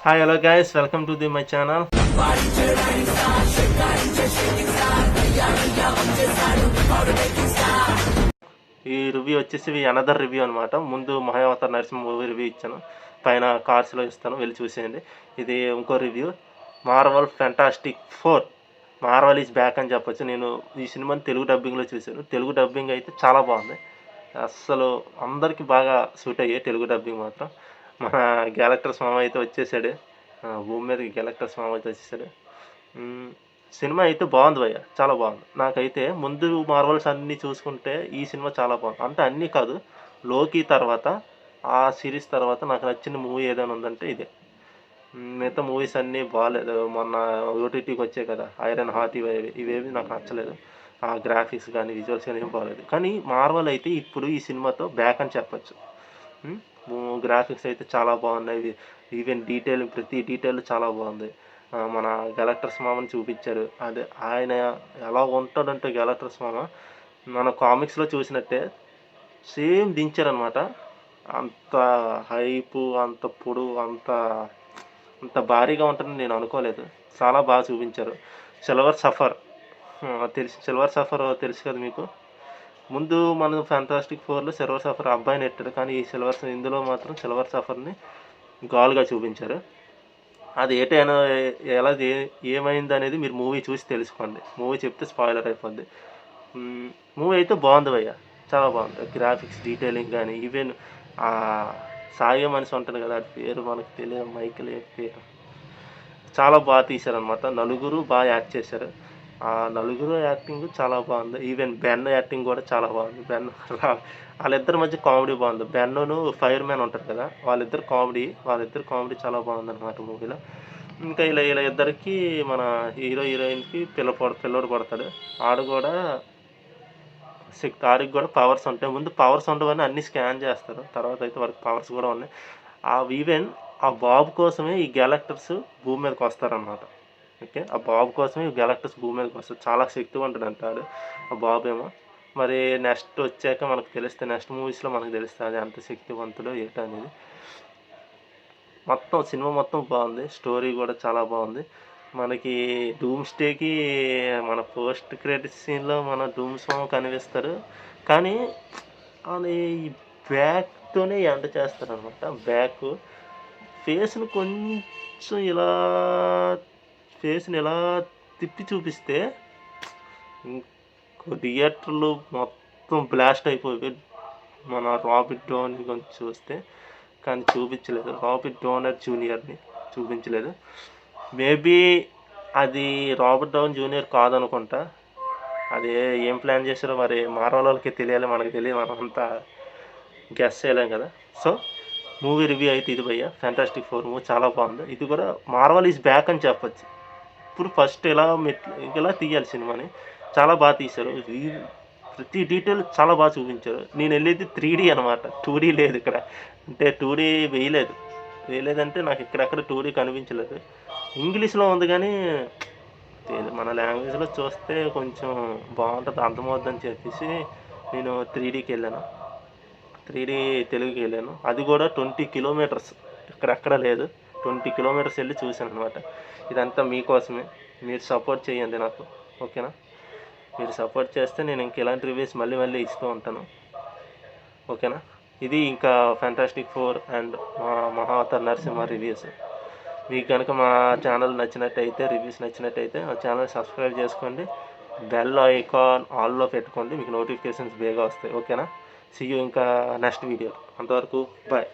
Hi, hello guys, welcome to my channel. ఈ review వచ్చేసి another review అనమాట. ముందు మహావతార్ నరసింహ మూవీ రివ్యూ ఇచ్చాను, పైన కార్స్లో ఇస్తాను, వెళ్ళి చూసేయండి. ఇది ఇంకో review, marvel fantastic 4 marvel is back అని చెప్పొచ్చు. నేను ఈ సినిమాని తెలుగు డబ్బింగ్లో చూశాను. తెలుగు డబ్బింగ్ అయితే చాలా బాగుంది, అస్సలు అందరికీ బాగా సూట్ అయ్యాయి తెలుగు డబ్బింగ్ మాత్రం. మన గ్యాలక్టర్స్ మామ అయితే వచ్చేసాడు, భూమి మీదకి గ్యాలక్టర్స్ మామ అయితే వచ్చేసాడు. సినిమా అయితే బాగుంది భయ్య, చాలా బాగుంది. నాకైతే ముందు మార్వల్స్ అన్నీ చూసుకుంటే ఈ సినిమా చాలా బాగుంది. అంటే అన్నీ కాదు, లోకి తర్వాత ఆ సిరీస్ తర్వాత నాకు నచ్చిన మూవీ ఏదైనా ఉందంటే ఇదే. మిగతా మూవీస్ అన్నీ బాగాలేదు. మొన్న ఓటీటీకి వచ్చాయి కదా, ఐరన్ హార్ట్, ఇవేవి నాకు నచ్చలేదు. ఆ గ్రాఫిక్స్ కానీ విజువల్స్ కానీ ఏం బాగాలేదు. కానీ మార్వల్ అయితే ఇప్పుడు ఈ సినిమాతో బ్యాక్ అని చెప్పచ్చు. గ్రాఫిక్స్ అయితే చాలా బాగున్నాయి, ఈవెన్ డీటెయిలింగ్ ప్రతి డీటెయిల్ చాలా బాగుంది. మన గ్యాలక్టర్స్ మామని చూపించారు, అదే ఆయన ఎలా ఉంటాడంటే గ్యాలక్టర్స్ మామ మన కామిక్స్లో చూసినట్టే సేమ్ దించారనమాట. అంత హైపు, అంత పొడవు, అంత భారీగా ఉంటుందని నేను అనుకోలేదు. చాలా బాగా చూపించారు. సిల్వర్ సఫర్ తెలుసు కదా మీకు. ముందు మన ఫ్యాంటాస్టిక్ 4లో సిల్వర్ సఫర్ అబ్బాయిని ఎట్టాడు, కానీ ఈ ఇందులో మాత్రం సిల్వర్ సఫర్ని గాల్గా చూపించారు. అది ఏటైనా ఎలా ఏమైంది అనేది మీరు మూవీ చూసి తెలుసుకోండి. మూవీ చెప్తే స్పాయిలర్ అయిపోద్ది. మూవీ అయితే బాగుంది భయ్య, చాలా బాగుంది. గ్రాఫిక్స్, డీటెయిలింగ్ కానీ, ఈవెన్ సాయి మనిషి ఉంటుంది కదా, అది పేరు మనకు తెలియదు, మైకిల్ పేరు, చాలా బాగా తీశారనమాట. నలుగురు బాగా యాక్ట్ చేశారు. ఆ నలుగురు యాక్టింగ్ చాలా బాగుంది. ఈవెన్ బెన్ యాక్టింగ్ కూడా చాలా బాగుంది. బెన్ వాళ్ళిద్దరి మధ్య కామెడీ బాగుంది. బెన్ను ఫైర్ మ్యాన్ ఉంటారు కదా, వాళ్ళిద్దరు కామెడీ చాలా బాగుందన్నమాట మూవీలో. ఇంకా ఇలా ఇద్దరికి మన హీరోయిన్కి పిల్లోడు పడతాడు. ఆడు కూడా ఆడికి కూడా పవర్స్ ఉంటాయి. ముందు పవర్స్ ఉండవని అన్ని స్కాన్ చేస్తారు, తర్వాత అయితే వాడికి పవర్స్ కూడా ఉన్నాయి. ఈవెన్ ఆ బాబు కోసమే ఈ గ్యాలక్టర్స్ భూమి మీదకి వస్తారనమాట. ఓకే, ఆ బాబు కోసమే ఈ గ్యాలక్టర్స్ భూమి మీదకి వస్తారు. చాలా శక్తివంతుడు అంటాడు ఆ బాబు ఏమో. మరి నెక్స్ట్ వచ్చాక మనకు తెలిస్తే, నెక్స్ట్ మూవీస్లో మనకు తెలుస్తుంది ఎంత శక్తివంతుడో ఏంటో అనేది. సినిమా మొత్తం బాగుంది, స్టోరీ కూడా చాలా బాగుంది. మనకి డూమ్ స్టేకి మన పోస్ట్ క్రెడిట్ సీన్లో మన డూమ్ సాంగ్ కనిపిస్తారు, కానీ అది బ్యాక్తోనే ఎండ్ చేస్తారనమాట. బ్యాక్ ఫేస్ని కొంచెం ఇలా తిప్పి చూపిస్తే థియేటర్లు మొత్తం బ్లాస్ట్ అయిపోయి మన రాబర్ట్ డౌనీ కొంచెం చూస్తే, కానీ చూపించలేదు. రాబర్ట్ డౌనర్ జూనియర్ని చూపించలేదు. మేబీ అది రాబర్ట్ డౌన్ జూనియర్ కాదనుకుంటా. అది ఏం ప్లాన్ చేశారో మరి మార్వల్ వాళ్ళకి తెలియాలి, మనకు తెలియదు, మనం అంతా గెస్ చేయలేం కదా. సో మూవీ రివ్యూ అయితే ఇది భయ్య, ఫ్యాంటాస్టిక్ 4 మూవీ చాలా బాగుంది. ఇది కూడా మార్వల్ ఈజ్ బ్యాక్ అని చెప్పచ్చు. ఇప్పుడు ఫస్ట్ ఇలా తీయాలి సినిమాని, చాలా బాగా తీశారు. ప్రతి డీటెయిల్ చాలా బాగా చూపించారు. నేను వెళ్ళేది 3D అనమాట, 2D లేదు ఇక్కడ. అంటే 2D వేయలేదంటే నాకు ఇక్కడెక్కడ 2D కనిపించలేదు. ఇంగ్లీష్లో ఉంది కానీ మన లాంగ్వేజ్లో చూస్తే కొంచెం బాగుంటుంది, అర్థమవుద్దని చెప్పేసి నేను 3Dకి వెళ్ళాను. 3D తెలుగుకి వెళ్ళాను. అది కూడా 20 కిలోమీటర్స్, ఇక్కడెక్కడ లేదు, 20 కిలోమీటర్స్ వెళ్ళి చూశాను అనమాట. ఇదంతా మీకోసమే, మీరు సపోర్ట్ చేయండి నాకు, ఓకేనా? మీరు సపోర్ట్ చేస్తే నేను ఇంక ఇలాంటి రివ్యూస్ మళ్ళీ ఇస్తూ ఉంటాను, ఓకేనా? ఇది ఇంకా fantastic 4 and Mahavatar Narasimha reviews. మీకు కనుక మా ఛానల్ నచ్చినట్టయితే, రివ్యూస్ నచ్చినట్టయితే మా ఛానల్ సబ్స్క్రైబ్ చేసుకోండి, బెల్ ఐకాన్ ఆల్లో పెట్టుకోండి, మీకు నోటిఫికేషన్స్ బేగా వస్తాయి, ఓకేనా? సీ యూ ఇంకా నెక్స్ట్ వీడియో. అంతవరకు బాయ్.